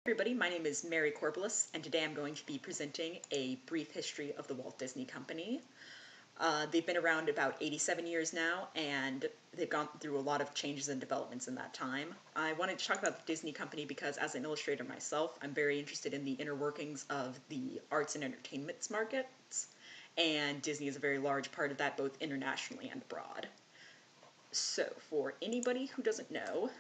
Everybody, my name is Mary Corbalis, and today I'm going to be presenting a brief history of the Walt Disney Company. They've been around about 87 years now, and they've gone through a lot of changes and developments in that time. I wanted to talk about the Disney Company because, as an illustrator myself, I'm very interested in the inner workings of the arts and entertainment markets, and Disney is a very large part of that, both internationally and abroad. So, for anybody who doesn't know,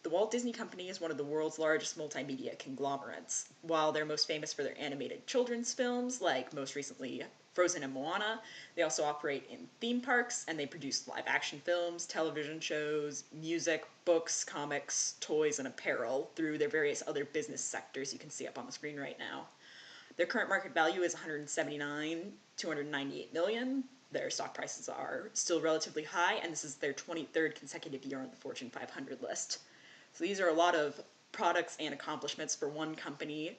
the Walt Disney Company is one of the world's largest multimedia conglomerates. While they're most famous for their animated children's films, like most recently Frozen and Moana, they also operate in theme parks, and they produce live-action films, television shows, music, books, comics, toys, and apparel through their various other business sectors you can see up on the screen right now. Their current market value is $179.298 million. Their stock prices are still relatively high, and this is their 23rd consecutive year on the Fortune 500 list. So these are a lot of products and accomplishments for one company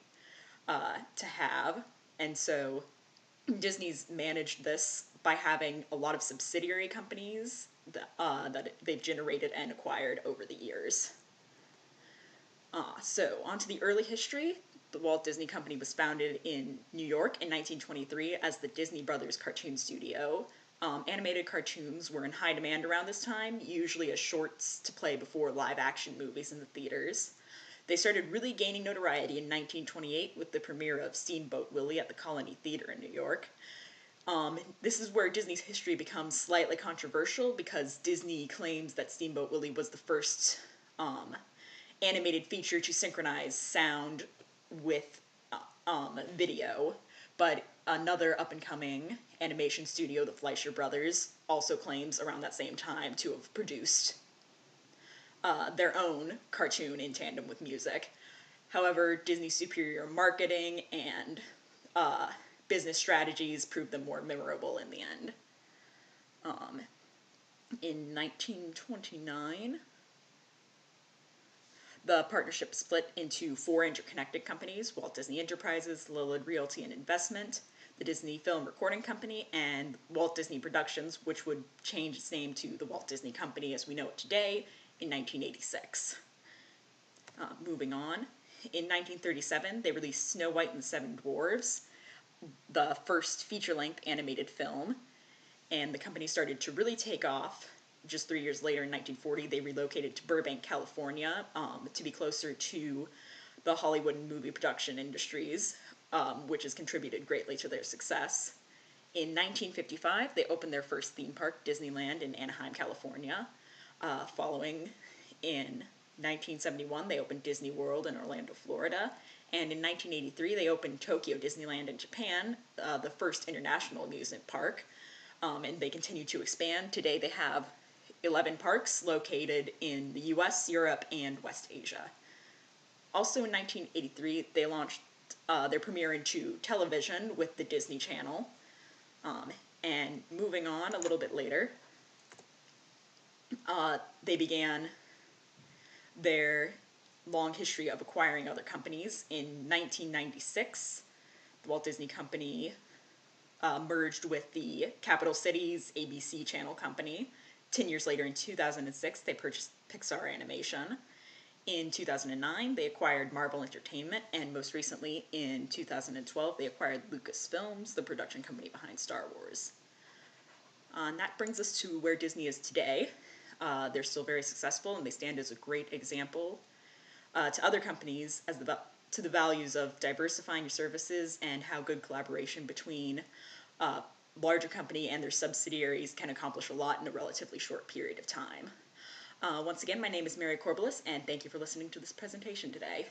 to have. And so Disney's managed this by having a lot of subsidiary companies that they've generated and acquired over the years. So on to the early history. The Walt Disney Company was founded in New York in 1923 as the Disney Brothers Cartoon Studio. Animated cartoons were in high demand around this time, usually as shorts to play before live-action movies in the theaters. They started really gaining notoriety in 1928 with the premiere of Steamboat Willie at the Colony Theater in New York. This is where Disney's history becomes slightly controversial because Disney claims that Steamboat Willie was the first animated feature to synchronize sound with video, but another up-and-coming animation studio, the Fleischer Brothers, also claims around that same time to have produced their own cartoon in tandem with music. However, Disney's superior marketing and business strategies proved them more memorable in the end. In 1929, the partnership split into four interconnected companies: Walt Disney Enterprises, Lillard Realty and Investment, the Disney Film Recording Company, and Walt Disney Productions, which would change its name to the Walt Disney Company as we know it today in 1986. Moving on, in 1937 they released Snow White and the Seven Dwarfs, the first feature-length animated film, and the company started to really take off. Just 3 years later, in 1940, they relocated to Burbank, California, to be closer to the Hollywood and movie production industries, which has contributed greatly to their success. In 1955, they opened their first theme park, Disneyland, in Anaheim, California. Following, in 1971, they opened Disney World in Orlando, Florida. And in 1983, they opened Tokyo Disneyland in Japan, the first international amusement park. And they continue to expand. Today, they have 11 parks located in the US, Europe, and West Asia. Also in 1983, they launched their premiere into television with the Disney Channel. And moving on a little bit later, they began their long history of acquiring other companies. In 1996, the Walt Disney Company merged with the Capital Cities ABC Channel Company. 10 years later, in 2006, they purchased Pixar Animation. In 2009, they acquired Marvel Entertainment, and most recently, in 2012, they acquired Lucasfilms, the production company behind Star Wars. And that brings us to where Disney is today. They're still very successful, and they stand as a great example to other companies as to the values of diversifying your services and how good collaboration between larger company and their subsidiaries can accomplish a lot in a relatively short period of time. Once again, my name is Mary Corbalis, and thank you for listening to this presentation today.